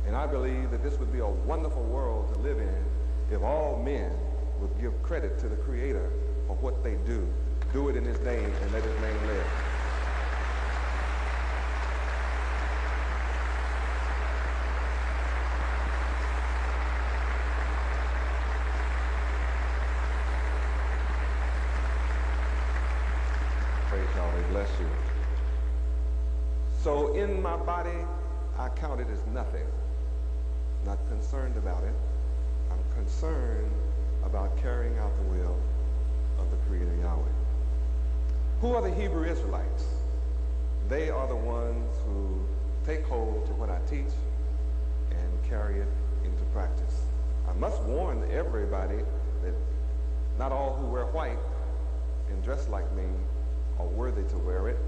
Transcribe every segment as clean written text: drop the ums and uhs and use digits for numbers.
And I believe that this would be a wonderful world to live in if all men would give credit to the Creator for what they do. Do it in His name and let His name live. Praise Yahweh, bless you. So in my body, I count it as nothing. Not concerned about it. I'm concerned about carrying out the will of the Creator Yahweh. Who are the Hebrew Israelites? They are the ones who take hold to what I teach and carry it into practice. I must warn everybody that not all who wear white and dress like me are worthy to wear it,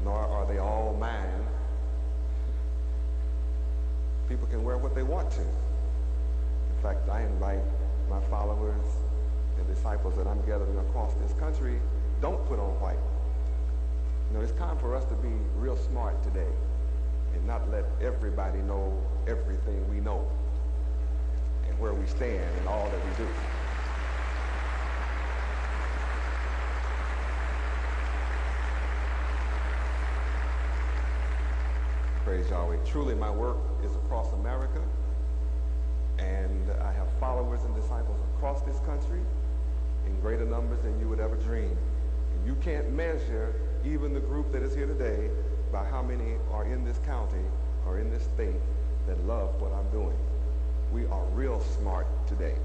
nor are they all mine. People can wear what they want to. In fact, I invite my followers and disciples that I'm gathering across this country, don't put on white. You know, it's time for us to be real smart today and not let everybody know everything we know and where we stand and all that we do. Praise Yahweh. Truly, my work is across America, and I have followers and disciples across this country in greater numbers than you would ever dream. And you can't measure even the group that is here today by how many are in this county or in this state that love what I'm doing. We are real smart today.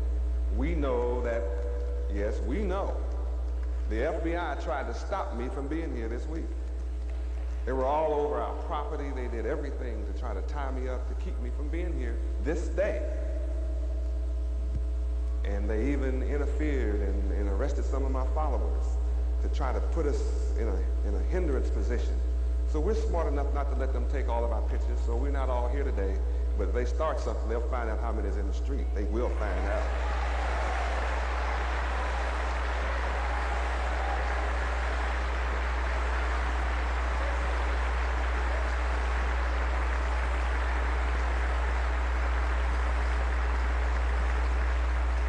We know that, yes, we know the FBI tried to stop me from being here this week. They were all over our property. They did everything to try to tie me up, to keep me from being here this day. And they even interfered and arrested some of my followers to try to put us in a hindrance position. So we're smart enough not to let them take all of our pictures, so we're not all here today. But if they start something, they'll find out how many is in the street. They will find out.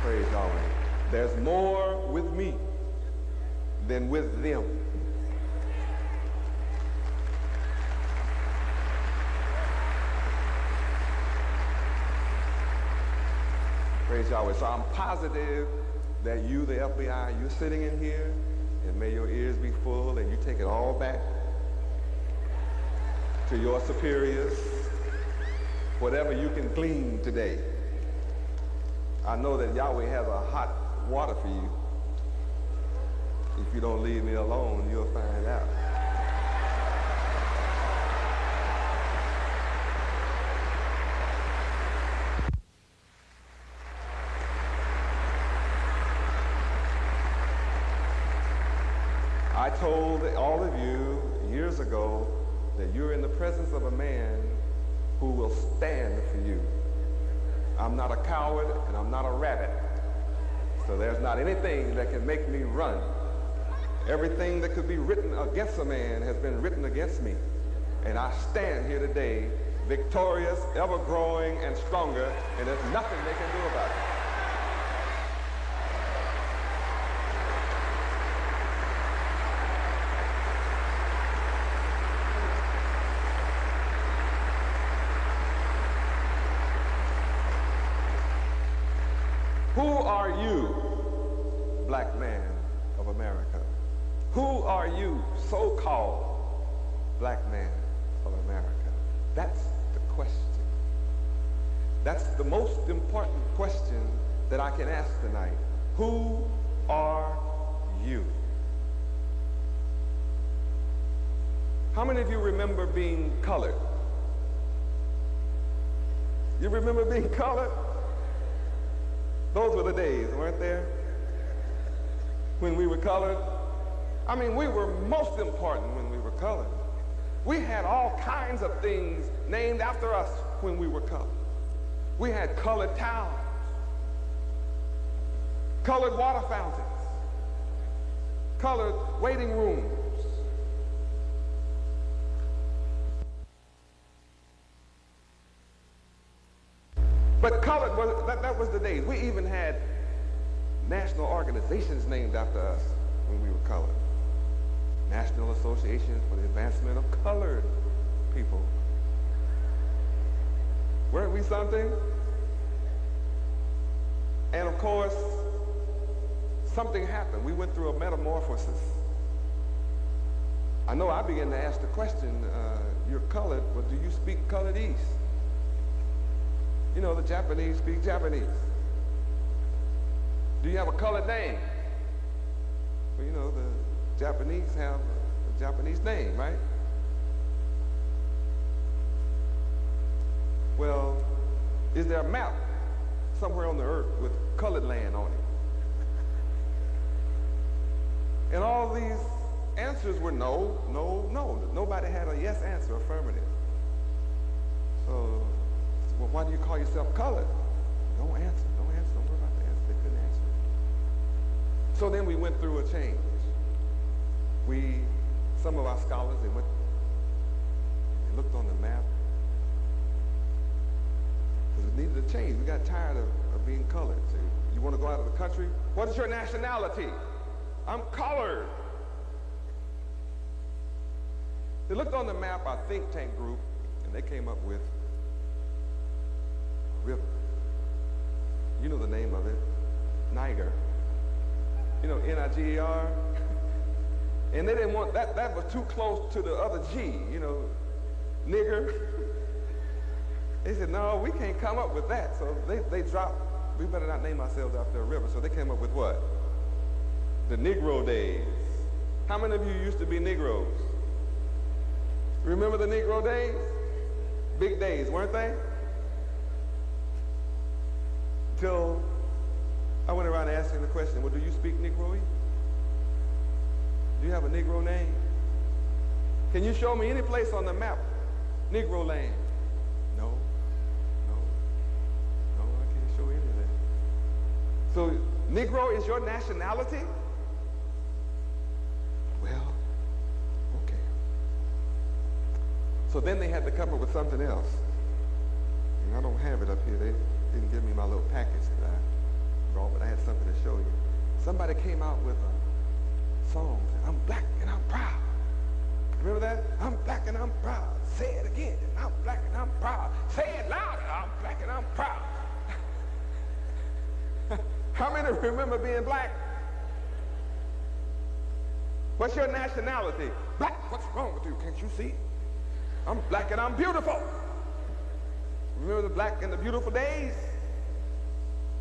Praise Yahweh. There's more with me than with them. Praise Yahweh. So I'm positive that you, the FBI, you're sitting in here, and may your ears be full and you take it all back to your superiors, whatever you can glean today. I know that Yahweh has a hot water for you. If you don't leave me alone, you'll find out. I told all of you years ago that you're in the presence of a man who will stand for you. I'm not a coward and I'm not a rabbit. So there's not anything that can make me run. Everything that could be written against a man has been written against me. And I stand here today victorious, ever growing, and stronger, and there's nothing they can do about it. Who are you, black man of America? Who are you, so-called black man of America? That's the question. That's the most important question that I can ask tonight. Who are you? How many of you remember being colored? You remember being colored? Those were the days, weren't there? When we were colored. I mean, we were most important when we were colored. We had all kinds of things named after us when we were colored. We had colored towels, colored water fountains, colored waiting rooms. But colored that was the days. We even had national organizations named after us when we were colored. National Association for the Advancement of Colored People. Weren't we something? And of course, something happened. We went through a metamorphosis. I know I began to ask the question, you're colored, but do you speak Coloredese? You know, the Japanese speak Japanese. Do you have a colored name? Well, you know, the Japanese have a Japanese name, right? Well, is there a map somewhere on the earth with colored land on it? And all these answers were no, no, no. Nobody had a yes answer, affirmative. So, well, why do you call yourself colored? Don't answer, don't worry about the answer. They couldn't answer. So then we went through a change. Some of our scholars, they looked on the map, because we needed a change. We got tired of being colored. So you want to go out of the country? What is your nationality? I'm colored. They looked on the map, our think tank group, and they came up with a river. You know the name of it, Niger. You know, Niger. And they didn't want, that was too close to the other G, you know, nigger. They said, no, we can't come up with that. So they dropped, we better not name ourselves after a river. So they came up with what? The Negro days. How many of you used to be Negroes? Remember the Negro days? Big days, weren't they? Until I went around asking the question, well, do you speak Negroese? Do you have a Negro name? Can you show me any place on the map, Negro land? No, I can't show any of that. So, Negro is your nationality? Well, okay. So then they had to come up with something else. And I don't have it up here. They didn't give me my little package that I brought, but I had something to show you. Somebody came out with a song, I'm black and I'm proud. Remember that? I'm black and I'm proud. Say it again. I'm black and I'm proud. Say it louder. I'm black and I'm proud. How many remember being black? What's your nationality? Black. What's wrong with you? Can't you see? I'm black and I'm beautiful. Remember the black and the beautiful days?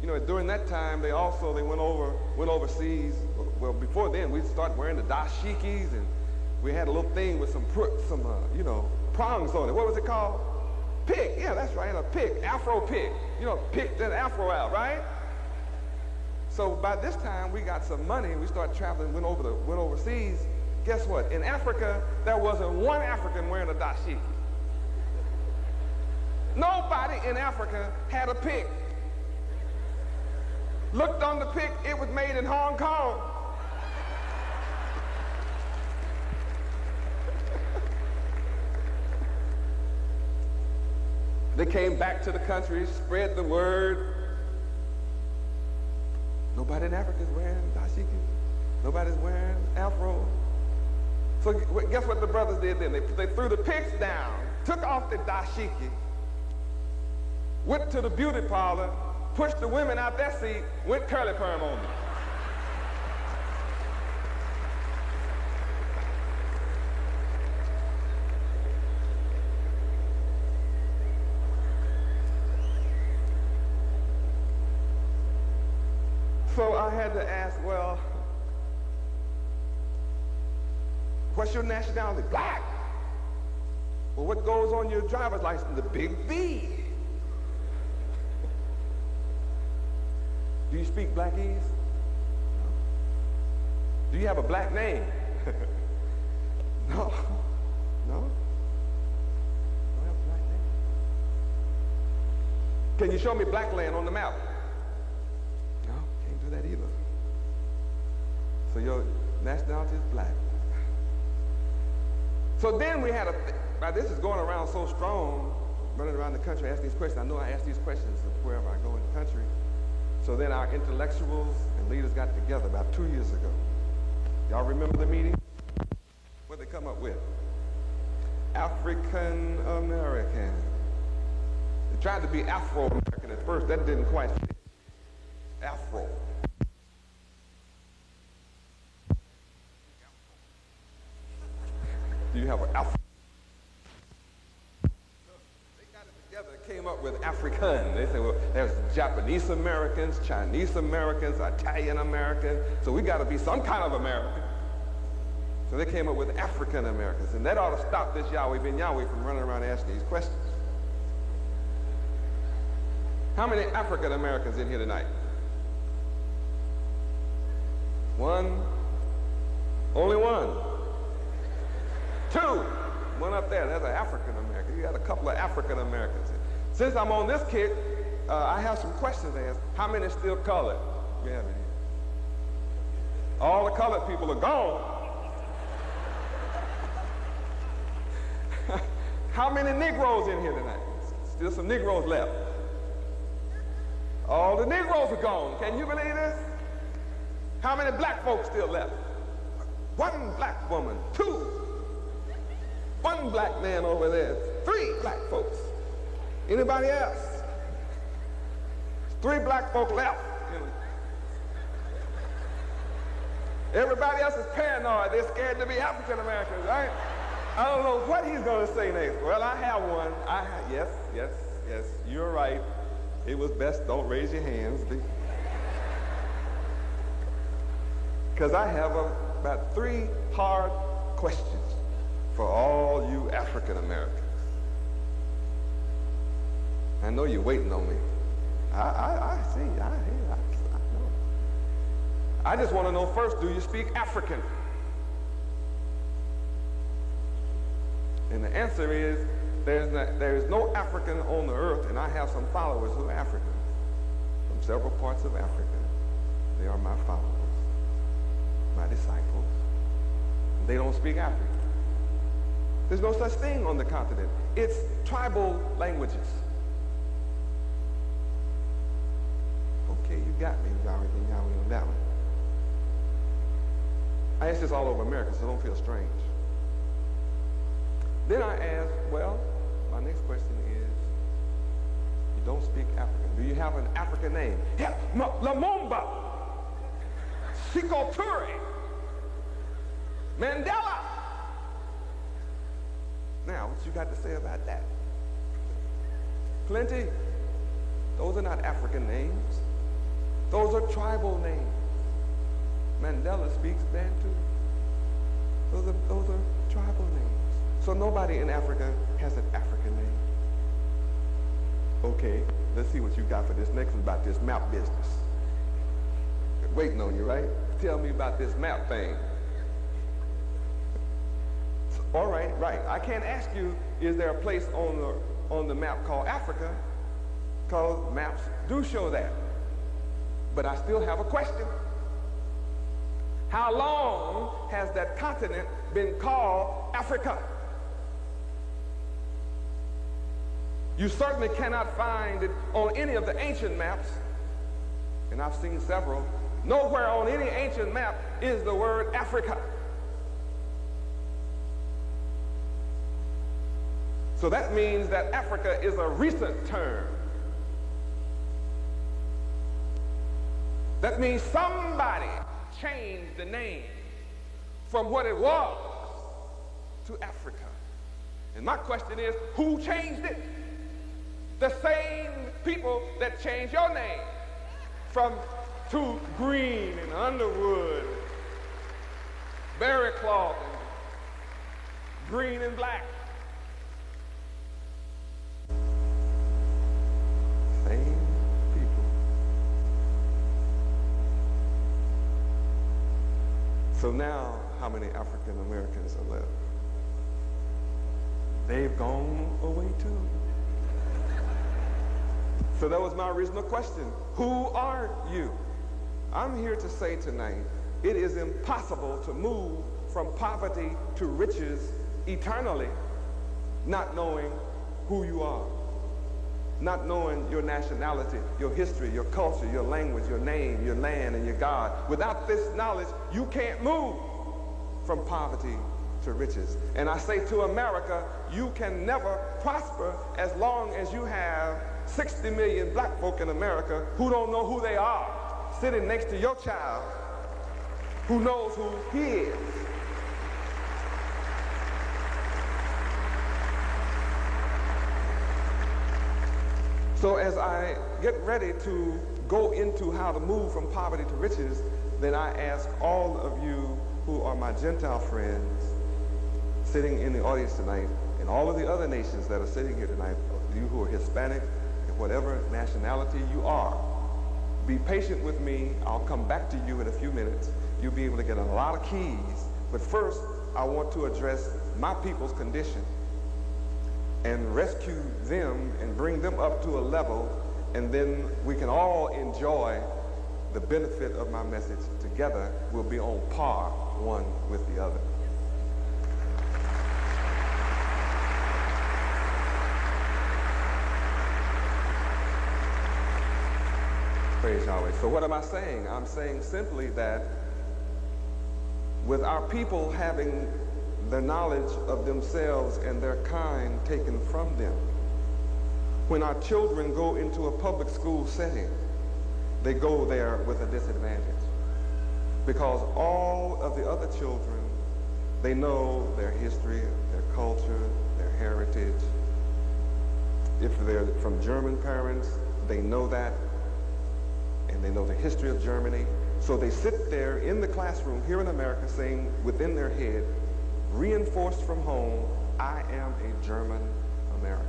You know, during that time, they went overseas. Well, before then, we started wearing the dashikis, and we had a little thing with some prongs on it. What was it called? Pick. Yeah, that's right, a pick, Afro pick. You know, pick that Afro out, right? So by this time, we got some money, and we started traveling, went overseas. Guess what? In Africa, there wasn't one African wearing a dashiki. Nobody in Africa had a pick. Looked on the pic, it was made in Hong Kong. They came back to the country, spread the word. Nobody in Africa is wearing dashiki. Nobody's wearing afro. So guess what the brothers did then? They threw the pics down, took off the dashiki, went to the beauty parlor, pushed the women out their seat, went curly perm on them. So I had to ask, well, what's your nationality? Black. Well, what goes on your driver's license? The big V. Do you speak Blackese? No. Do you have a black name? No. No? Don't have a black name. Can you show me black land on the map? No, can't do that either. So your nationality is black. So then we had now this is going around so strong, running around the country asking these questions. I know I ask these questions wherever I go in the country. So then our intellectuals and leaders got together about 2 years ago. Y'all remember the meeting? What did they come up with? African American. They tried to be Afro-American at first. That didn't quite fit. Afro. Do you have an Afro? They got it together and came up with African. They said, well, there's Japanese Americans, Chinese Americans, Italian Americans, so we got to be some kind of American. So they came up with African Americans, and that ought to stop this Yahweh ben Yahweh from running around asking these questions. How many African Americans in here tonight? One? Only one? Two? One up there, that's an African American. You got a couple of African Americans. Since I'm on this kick, I have some questions to ask. How many still colored? You have any? All the colored people are gone. How many Negroes in here tonight? Still some Negroes left. All the Negroes are gone. Can you believe this? How many black folks still left? One black woman, two. One black man over there, three black folks. Anybody else? Three black folk left. Everybody else is paranoid. They're scared to be African Americans, right? I don't know what he's going to say next. Well, I have one. Yes, you're right. It was best don't raise your hands. Because I have about 3 hard questions for all you African Americans. I know you're waiting on me. I see, I hear, I know. I just want to know first, do you speak African? And the answer is, there is no African on the earth, and I have some followers who are African from several parts of Africa. They are my followers, my disciples. They don't speak African. There's no such thing on the continent. It's tribal languages. Okay, you got me, Yahweh on that one. I ask this all over America, so don't feel strange. Then I ask, well, my next question is, you don't speak African. Do you have an African name? Yeah, Lumumba, Sekou Touré, Mandela. Now, what you got to say about that? Plenty. Those are not African names. Those are tribal names. Mandela speaks Bantu. Those are tribal names. So nobody in Africa has an African name. Okay, let's see what you got for this next one about this map business. Waiting on you, right? Tell me about this map thing. All right. I can't ask you, is there a place on the map called Africa? Because maps do show that. But I still have a question. How long has that continent been called Africa? You certainly cannot find it on any of the ancient maps, and I've seen several. Nowhere on any ancient map is the word Africa. So that means that Africa is a recent term. That means somebody changed the name from what it was to Africa. And my question is, who changed it? The same people that changed your name to Green and Underwood, Berry Cloth, and Green and Black. Same people. So now, how many African Americans are left? They've gone away too. So that was my original question. Who are you? I'm here to say tonight, it is impossible to move from poverty to riches eternally, not knowing who you are. not knowing your nationality, your history, your culture, your language, your name, your land, and your God. Without this knowledge, you can't move from poverty to riches. And I say to America, you can never prosper as long as you have 60 million black folk in America who don't know who they are, sitting next to your child who knows who he is. So as I get ready to go into how to move from poverty to riches, then I ask all of you who are my Gentile friends sitting in the audience tonight, and all of the other nations that are sitting here tonight, you who are Hispanic, and whatever nationality you are, be patient with me. I'll come back to you in a few minutes. You'll be able to get a lot of keys. But first, I want to address my people's condition and rescue them and bring them up to a level, and then we can all enjoy the benefit of my message together. We'll be on par one with the other. Praise Yahweh. So what am I saying? I'm saying simply that with our people having the knowledge of themselves and their kind taken from them, when our children go into a public school setting, they go there with a disadvantage. Because all of the other children, they know their history, their culture, their heritage. If they're from German parents, they know that, and they know the history of Germany. So they sit there in the classroom here in America saying within their head, reinforced from home, I am a German American.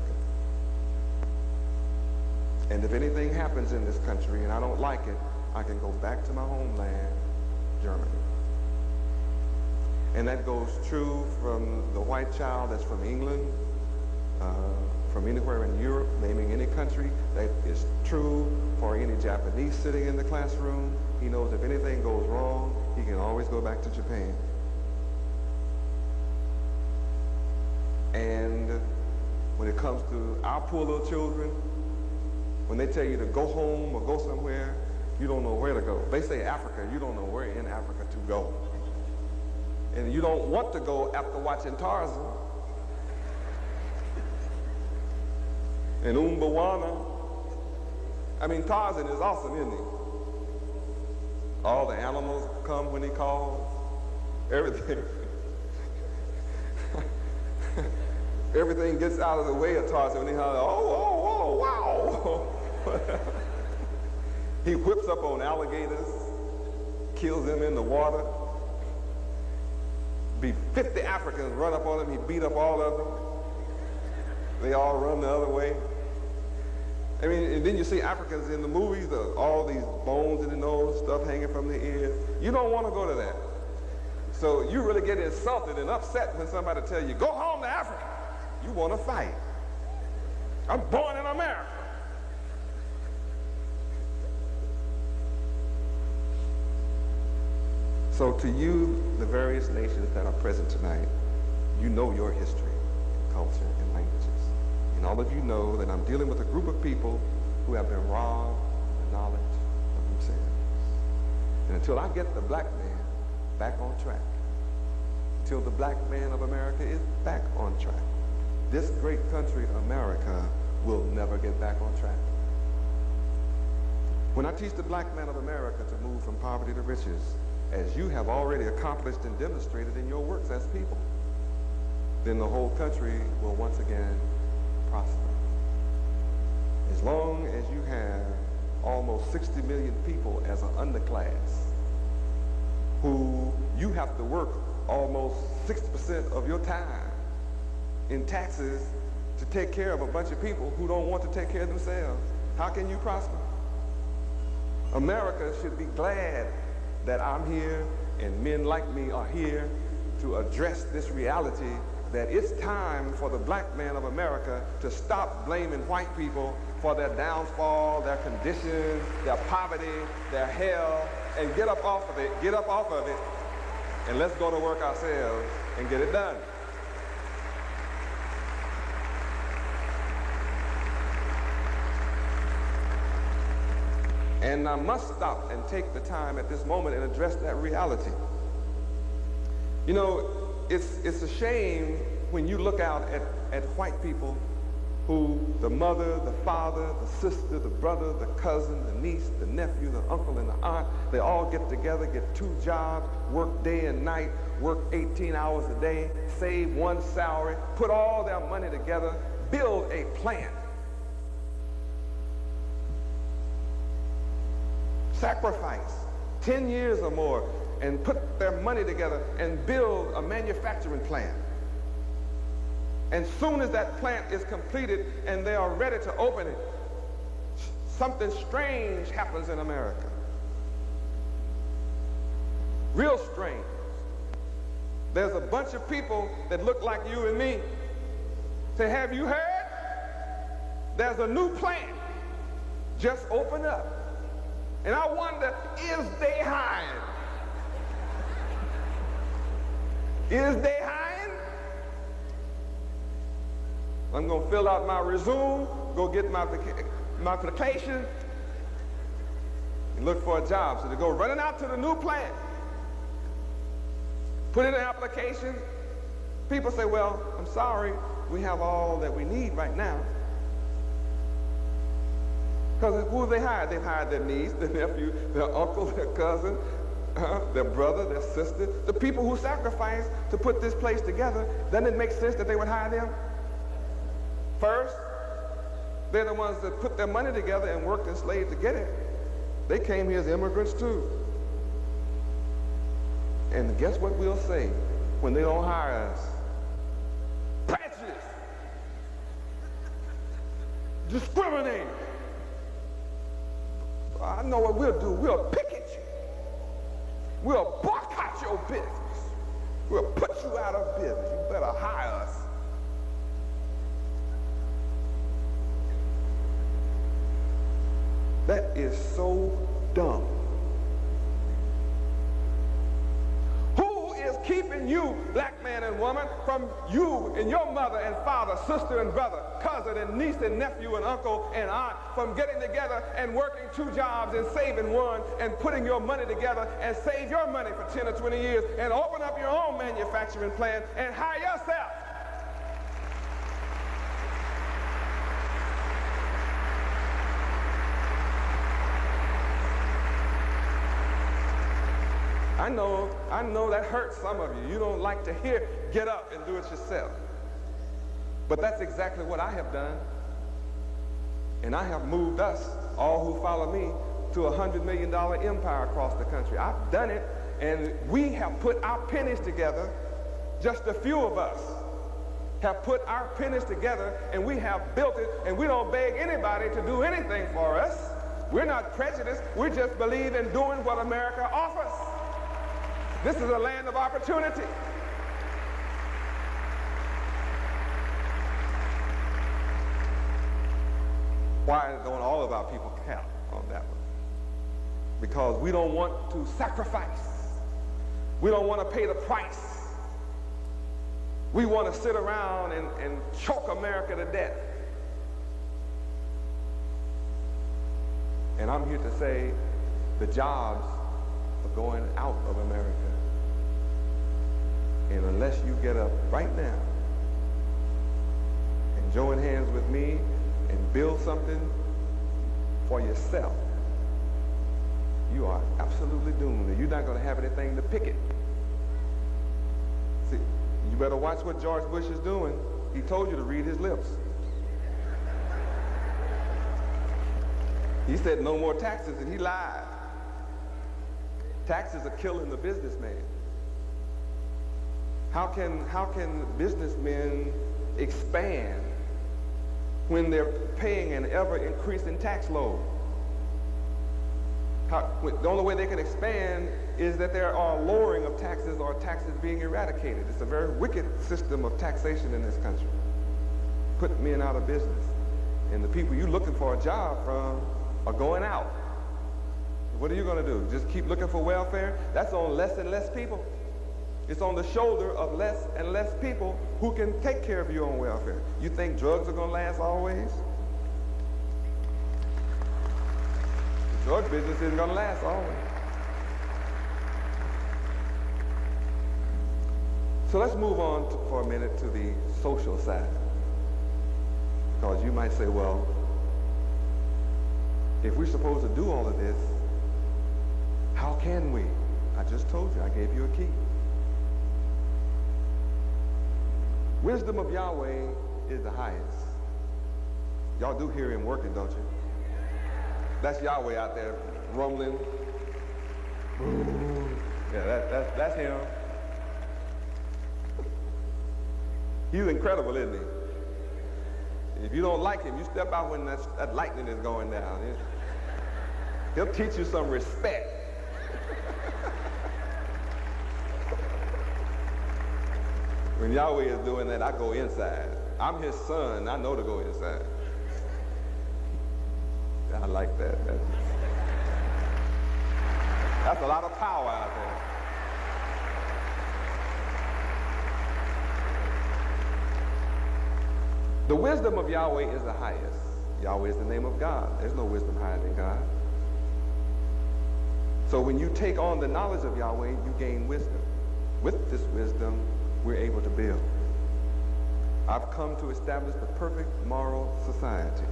And if anything happens in this country and I don't like it, I can go back to my homeland, Germany. And that goes true from the white child that's from England, from anywhere in Europe, naming any country. That is true for any Japanese sitting in the classroom. He knows if anything goes wrong, he can always go back to Japan. And when it comes to our poor little children, when they tell you to go home or go somewhere, you don't know where to go. They say Africa, you don't know where in Africa to go. And you don't want to go after watching Tarzan and Umbawana. I mean, Tarzan is awesome, isn't he? All the animals come when he calls, everything. Everything gets out of the way of Tarzan when he hollers, oh, wow. He whips up on alligators, kills them in the water. Be 50 Africans run up on him, he beat up all of them. They all run the other way. I mean, and then you see Africans in the movies, all these bones in the nose, stuff hanging from the ears. You don't want to go to that. So you really get insulted and upset when somebody tells you, go home to Africa. You want to fight. I'm born in America. So to you, the various nations that are present tonight, you know your history, culture, and languages. And all of you know that I'm dealing with a group of people who have been robbed of the knowledge of themselves. And until I get the black man back on track, until the black man of America is back on track, this great country, America, will never get back on track. When I teach the black man of America to move from poverty to riches, as you have already accomplished and demonstrated in your works as people, then the whole country will once again prosper. As long as you have almost 60 million people as an underclass who you have to work almost 60% of your time in taxes to take care of a bunch of people who don't want to take care of themselves, how can you prosper? America should be glad that I'm here and men like me are here to address this reality that it's time for the black man of America to stop blaming white people for their downfall, their conditions, their poverty, their hell, and get up off of it, and let's go to work ourselves and get it done. And I must stop and take the time at this moment and address that reality. You know, it's a shame when you look out at white people who the mother, the father, the sister, the brother, the cousin, the niece, the nephew, the uncle, and the aunt, they all get together, get 2 jobs, work day and night, work 18 hours a day, save 1 salary, put all their money together, build a plant. Sacrifice 10 years or more and put their money together and build a manufacturing plant. And soon as that plant is completed and they are ready to open it, something strange happens in America. Real strange. There's a bunch of people that look like you and me. Say, have you heard? There's a new plant just opened up. And I wonder, is they hiring? Is they hiring? I'm going to fill out my resume, go get my application, and look for a job. So they go running out to the new plant, put in an application. People say, well, I'm sorry, we have all that we need right now. Because who have they hired? They've hired their niece, their nephew, their uncle, their cousin, their brother, their sister, the people who sacrificed to put this place together. Doesn't it make sense that they would hire them first? They're the ones that put their money together and worked and slaved to get it. They came here as immigrants too. And guess what we'll say when they don't hire us? Prejudice. Discriminate. I know what we'll do. We'll picket you. We'll boycott your business. We'll put you out of business. You better hire us. That is so dumb. Who is keeping you, black man and woman, from you and your mother and father, sister and brother, cousin and niece and nephew and uncle and aunt from getting together and working 2 jobs and saving 1 and putting your money together and save your money for 10 or 20 years and open up your own manufacturing plant and hire yourself? I know that hurts some of you. You don't like to hear, get up and do it yourself. But that's exactly what I have done. And I have moved us, all who follow me, to a $100 million empire across the country. I've done it, and we have put our pennies together. Just a few of us have put our pennies together, and we have built it, and we don't beg anybody to do anything for us. We're not prejudiced. We just believe in doing what America offers. This is a land of opportunity. Why don't all of our people count on that one? Because we don't want to sacrifice. We don't want to pay the price. We want to sit around and choke America to death. And I'm here to say the jobs are going out of America. And unless you get up right now and join hands with me and build something for yourself, you are absolutely doomed. And you're not going to have anything to picket. See, you better watch what George Bush is doing. He told you to read his lips. He said no more taxes, and he lied. Taxes are killing the businessman. How can businessmen expand when they're paying an ever-increasing tax load? The only way they can expand is that there are lowering of taxes or taxes being eradicated. It's a very wicked system of taxation in this country. Put men out of business. And the people you're looking for a job from are going out. What are you going to do? Just keep looking for welfare? That's on less and less people. It's on the shoulder of less and less people who can take care of you on welfare. You think drugs are going to last always? The drug drug business isn't going to last always. So let's move on for a minute to the social side. Because you might say, well, if we're supposed to do all of this, how can we? I just told you, I gave you a key. Wisdom of Yahweh is the highest. Y'all do hear him working, don't you? That's Yahweh out there rumbling. Yeah, that's him. He's incredible, isn't he? If you don't like him, you step out when that lightning is going down. He'll teach you some respect. When Yahweh is doing that, I go inside. I'm his son. I know to go inside. I like that. That's a lot of power out there. The wisdom of Yahweh is the highest. Yahweh is the name of God. There's no wisdom higher than God. So when you take on the knowledge of Yahweh, you gain wisdom. With this wisdom, we're able to build. I've come to establish the perfect moral society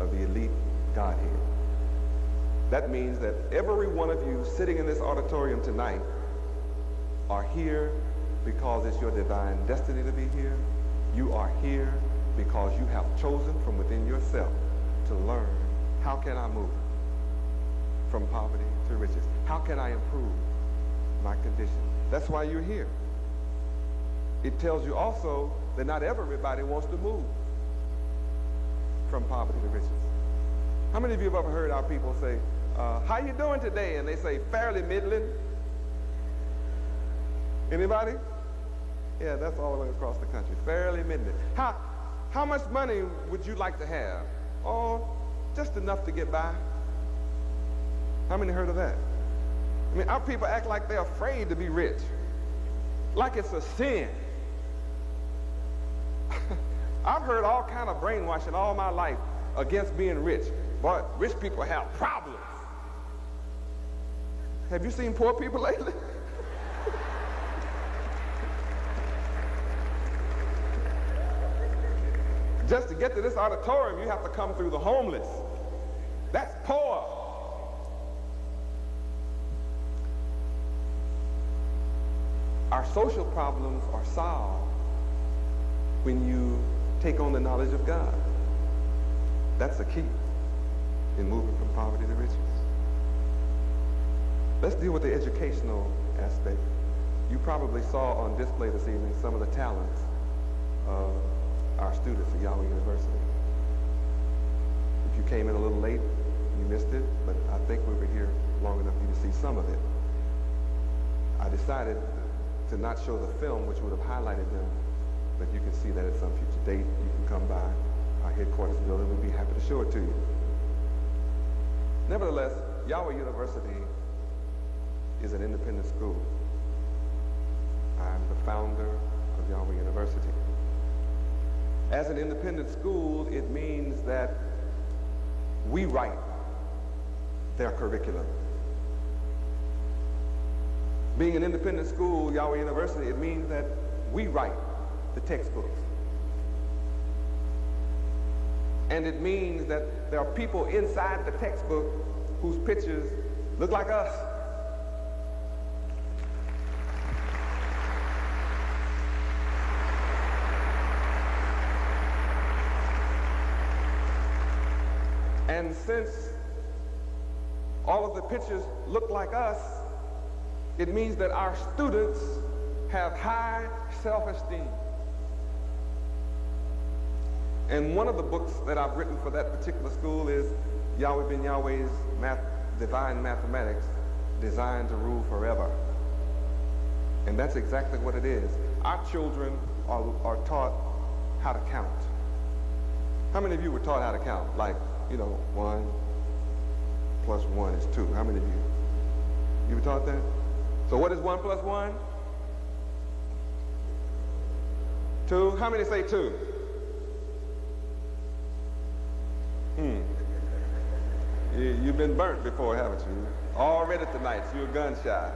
of the elite Godhead. That means that every one of you sitting in this auditorium tonight are here because it's your divine destiny to be here. You are here because you have chosen from within yourself to learn, how can I move from poverty to riches? How can I improve my condition? That's why you're here. It tells you also that not everybody wants to move from poverty to riches. How many of you have ever heard our people say, how you doing today? And they say, fairly middling. Anybody? Yeah, that's all the way across the country. Fairly middling. How much money would you like to have? Oh, just enough to get by. How many heard of that? I mean, our people act like they're afraid to be rich. Like it's a sin. I've heard all kind of brainwashing all my life against being rich. But rich people have problems. Have you seen poor people lately? Just to get to this auditorium, you have to come through the homeless. That's poor. Our social problems are solved when you take on the knowledge of God. That's the key in moving from poverty to riches. Let's deal with the educational aspect. You probably saw on display this evening some of the talents of our students at Yahweh University. If you came in a little late, you missed it, but I think we were here long enough for you to see some of it. I decided to not show the film, which would have highlighted them, but you can see that at some future date. You can come by our headquarters building. We'd be happy to show it to you. Nevertheless, Yahweh University is an independent school. I'm the founder of Yahweh University. As an independent school, it means that we write their curriculum. Being an independent school, Yahweh University, it means that we write the textbooks. And it means that there are people inside the textbook whose pictures look like us. And since all of the pictures look like us, it means that our students have high self-esteem. And one of the books that I've written for that particular school is Yahweh ben Yahweh's Divine Mathematics, Designed to Rule Forever. And that's exactly what it is. Our children are taught how to count. How many of you were taught how to count? Like, 1 plus 1 is 2. How many of you? You were taught that? So what is 1 plus 1? 2. How many say 2? You've been burnt before, haven't you? Already tonight, so you're gun shy.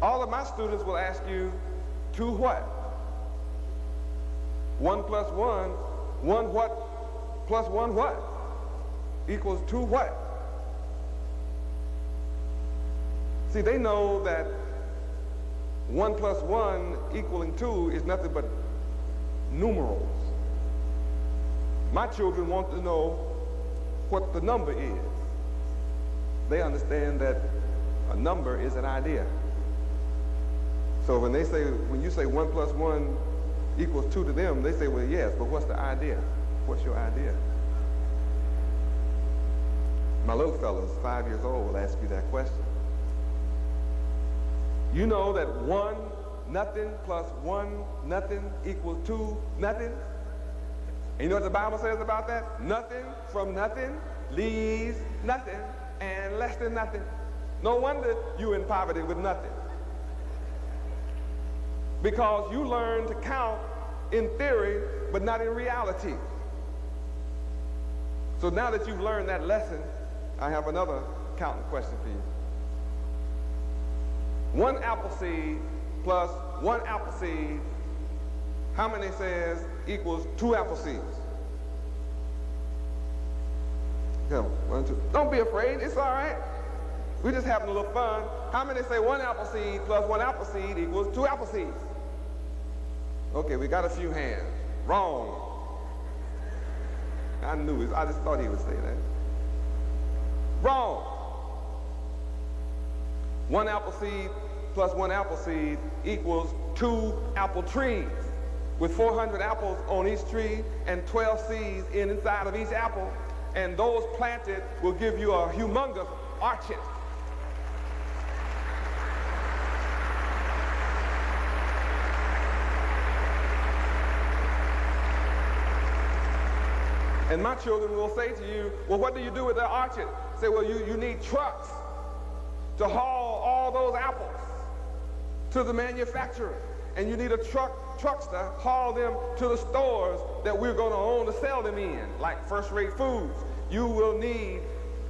All of my students will ask you, two what? 1 plus 1, 1 what plus 1 what? Equals 2 what? See, they know that 1 plus 1 equaling 2 is nothing but numerals. My children want to know what the number is. They understand that a number is an idea. So when you say 1 plus 1 equals 2 to them, they say, well, yes, but what's the idea? What's your idea? My little fellows, 5 years old, will ask you that question. You know that 1 nothing plus 1 nothing equals 2 nothing? And you know what the Bible says about that? Nothing from nothing leaves nothing, and less than nothing. No wonder you're in poverty with nothing. Because you learn to count in theory, but not in reality. So now that you've learned that lesson, I have another counting question for you. 1 apple seed plus 1 apple seed, how many says equals 2 apple seeds? Go, 1, 2. Don't be afraid, it's all right. We're just having a little fun. How many say 1 apple seed plus 1 apple seed equals 2 apple seeds? Okay, we got a few hands. Wrong. I knew it. I just thought he would say that. Wrong. 1 apple seed plus 1 apple seed equals 2 apple trees with 400 apples on each tree and 12 seeds inside of each apple. And those planted will give you a humongous orchard. And my children will say to you, well, what do you do with the orchard? Say, well, you need trucks to haul all those apples to the manufacturer. And you need a trucks to haul them to the stores that we're going to own to sell them in, like first-rate foods. You will need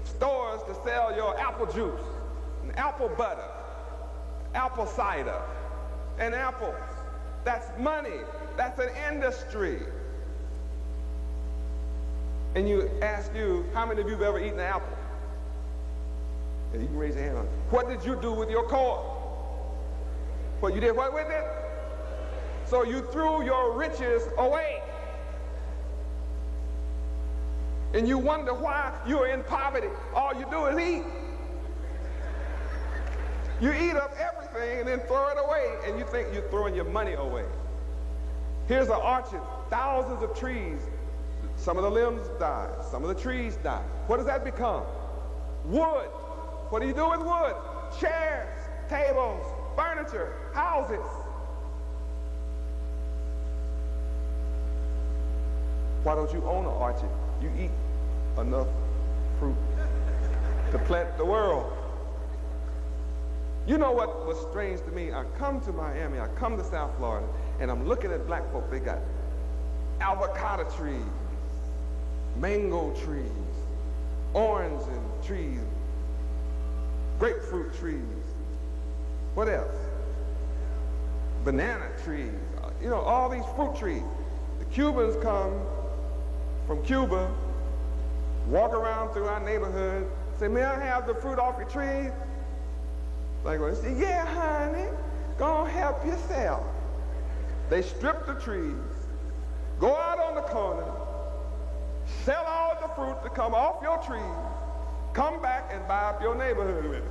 stores to sell your apple juice, and apple butter, apple cider, and apples. That's money. That's an industry. And you ask you, how many of you have ever eaten an apple? And you can raise your hand on it. What did you do with your core? What, you did what with it? So you threw your riches away. And you wonder why you're in poverty. All you do is eat. You eat up everything and then throw it away, and you think you're throwing your money away. Here's an orchard, thousands of trees. Some of the limbs die, some of the trees die. What does that become? Wood. What do you do with wood? Chairs, tables, furniture, houses. Why don't you own an orchard? You eat enough fruit to plant the world. You know what was strange to me? I come to Miami, I come to South Florida, and I'm looking at black folk. They got avocado trees, mango trees, orange trees, grapefruit trees. What else? Banana trees. You know, all these fruit trees. The Cubans come from Cuba, walk around through our neighborhood, say, may I have the fruit off your tree? Like, well, say, yeah, honey, go on, help yourself. They strip the trees, go out on the corner, sell all the fruit to come off your trees, come back and buy up your neighborhood with it.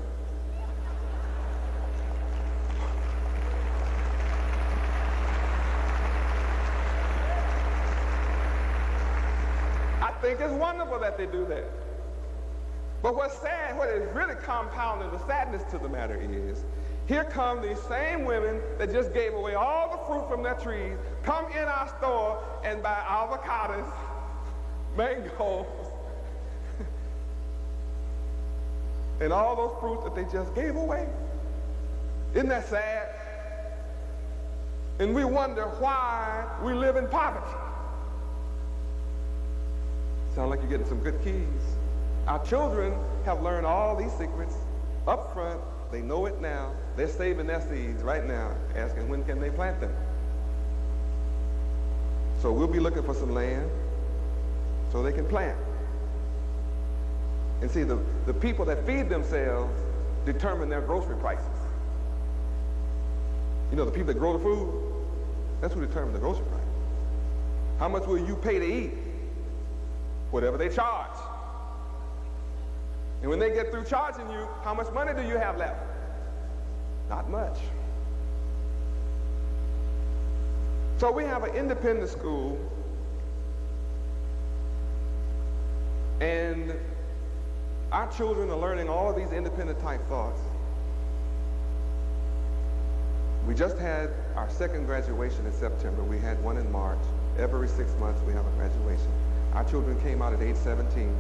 I think it's wonderful that they do that. But what's sad, what is really compounding the sadness to the matter is, here come these same women that just gave away all the fruit from their trees, come in our store and buy avocados, mangoes, and all those fruits that they just gave away. Isn't that sad? And we wonder why we live in poverty. Sound like you're getting some good keys. Our children have learned all these secrets up front. They know it now. They're saving their seeds right now, asking when can they plant them. So we'll be looking for some land so they can plant. And see, the people that feed themselves determine their grocery prices. You know, the people that grow the food, that's who determine the grocery price. How much will you pay to eat? Whatever they charge. And when they get through charging you, how much money do you have left? Not much. So we have an independent school, and our children are learning all of these independent type thoughts. We just had our second graduation in September. We had one in March. Every 6 months we have a graduation. Our children came out at age 17.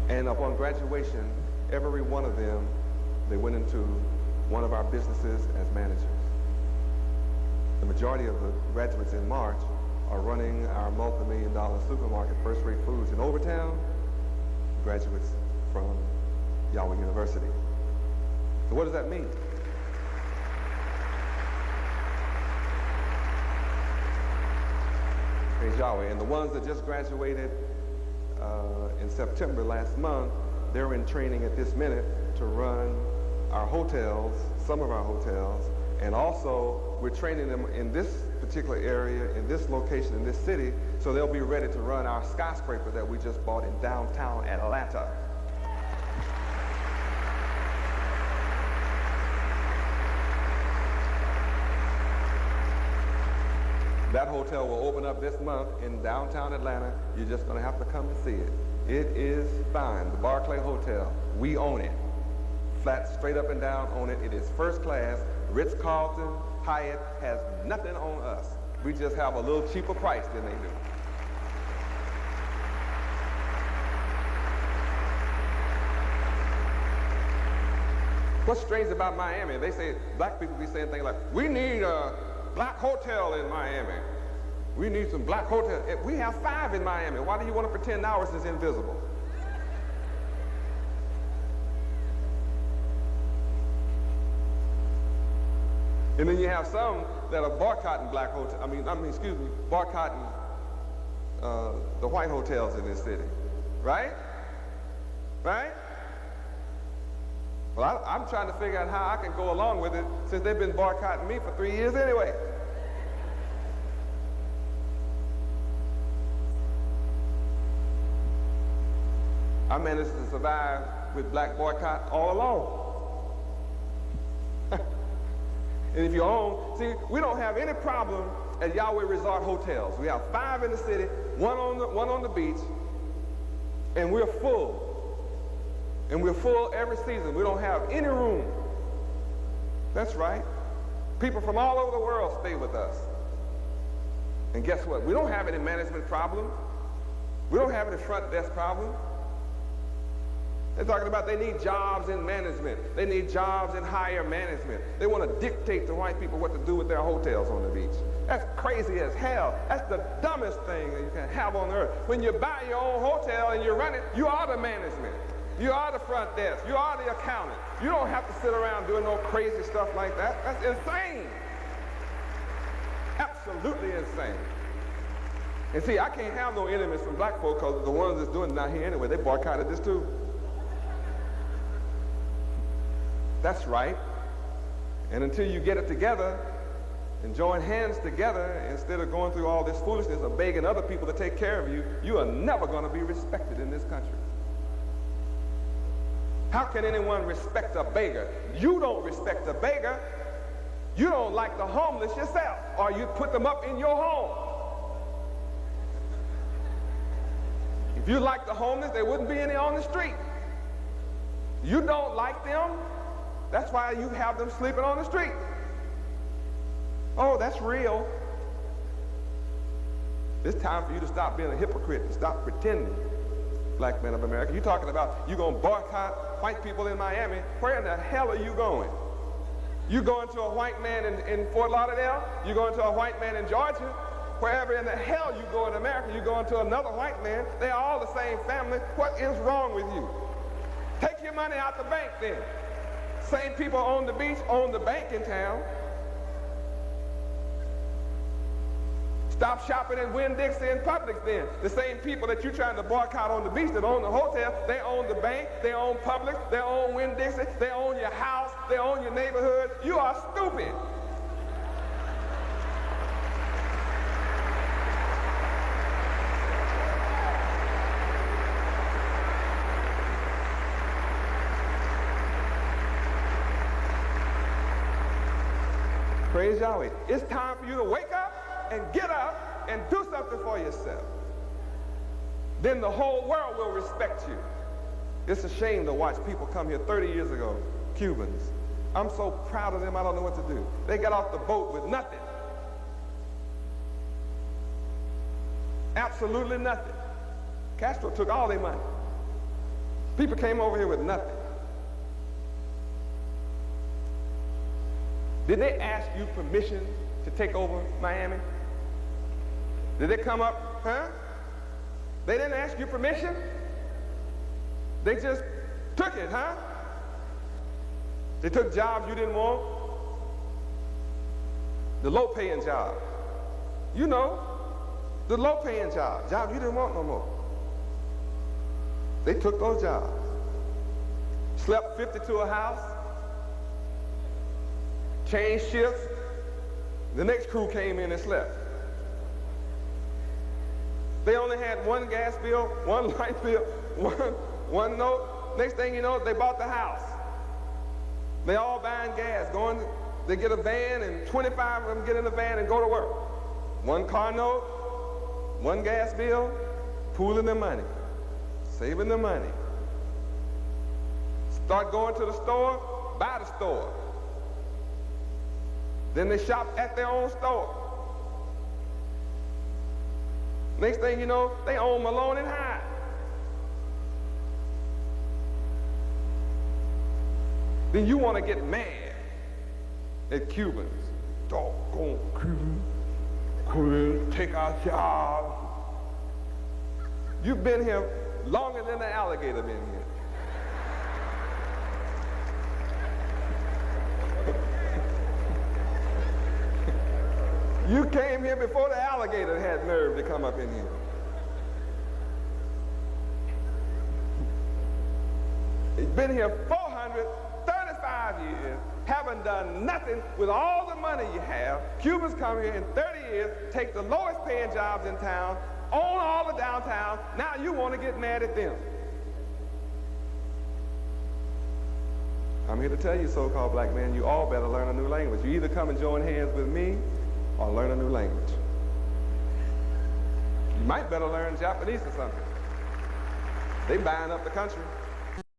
And upon graduation, every one of them, they went into one of our businesses as managers. The majority of the graduates in March are running our multi-million-dollar supermarket, First Rate Foods in Overtown, graduates from Yahweh University. So what does that mean? Praise Yahweh. And the ones that just graduated in September last month, they're in training at this minute to run our hotels, some of our hotels, and also we're training them in this particular area, in this location, in this city, so they'll be ready to run our skyscraper that we just bought in downtown Atlanta. That hotel will open up this month in downtown Atlanta. You're just going to have to come and see it. It is fine. The Barclay Hotel, we own it. Flat, straight up and down, own it. It is first class. Ritz-Carlton, Hyatt has nothing on us. We just have a little cheaper price than they do. What's strange about Miami, they say, black people be saying things like, we need a black hotel in Miami. We need some black hotels. We have 5 in Miami. Why do you want to pretend ours is invisible? And then you have some that are boycotting black hotels. Boycotting the white hotels in this city. Right? Right? Well, I'm trying to figure out how I can go along with it since they've been boycotting me for 3 years anyway. I managed to survive with black boycott all along. And if you own, see, we don't have any problem at Yahweh Resort Hotels. We have 5 in the city, one on the beach, and we're full. And we're full every season. We don't have any room. That's right. People from all over the world stay with us. And guess what? We don't have any management problem. We don't have any front desk problem. They're talking about they need jobs in management. They need jobs in higher management. They want to dictate to white people what to do with their hotels on the beach. That's crazy as hell. That's the dumbest thing that you can have on earth. When you buy your own hotel and you run it, you are the management. You are the front desk. You are the accountant. You don't have to sit around doing no crazy stuff like that. That's insane. Absolutely insane. And see, I can't have no enemies from black folk because the ones that's doing it not here anyway, they boycotted this too. That's right. And until you get it together and join hands together, instead of going through all this foolishness of begging other people to take care of you, you are never going to be respected in this country. How can anyone respect a beggar? You don't respect a beggar. You don't like the homeless yourself, or you put them up in your home. If you like the homeless, there wouldn't be any on the street. You don't like them. That's why you have them sleeping on the street. Oh, that's real. It's time for you to stop being a hypocrite and stop pretending, black men of America. You're talking about you're going to boycott white people in Miami. Where in the hell are you going? You going to a white man in Fort Lauderdale? You going to a white man in Georgia? wherever in the hell you go in America, you go into another white man, they're all the same family. What is wrong with you? Take your money out the bank then. Same people on the beach own the bank in town. Stop shopping at Winn-Dixie and Publix then. The same people that you're trying to boycott on the beach that own the hotel, they own the bank, they own Publix, they own Winn-Dixie, they own your house, they own your neighborhood. You are stupid. Praise Yahweh. It's time for you to wake up and get up and do something for yourself. Then the whole world will respect you. It's a shame to watch people come here 30 years ago, Cubans. I'm so proud of them, I don't know what to do. They got off the boat with nothing. Absolutely nothing. Castro took all their money. People came over here with nothing. Did they ask you permission to take over Miami? Did they come up, huh? They didn't ask you permission? They just took it, huh? They took jobs you didn't want. The low-paying job. You know, the low-paying job. Jobs you didn't want no more. They took those jobs. Slept 50 to a house. Changed shifts. The next crew came in and slept. They only had one gas bill, one light bill, one note. Next thing you know, they bought the house. They all buying gas, they get a van, and 25 of them get in the van and go to work. One car note, one gas bill, pooling their money, saving their money. Start going to the store, buy the store. Then they shop at their own store. Next thing you know, they own Malone and Hyde. Then you want to get mad at Cubans. Doggone Cubans, couldn't take our job. You've been here longer than the alligator been here. You came here before the alligator had nerve to come up in here. It's been here 435 years, haven't done nothing with all the money you have. Cubans come here in 30 years, take the lowest paying jobs in town, own all the downtown. Now you want to get mad at them. I'm here to tell you, so-called black man, you all better learn a new language. You either come and join hands with me or learn a new language. You might better learn Japanese or something. They buying up the country.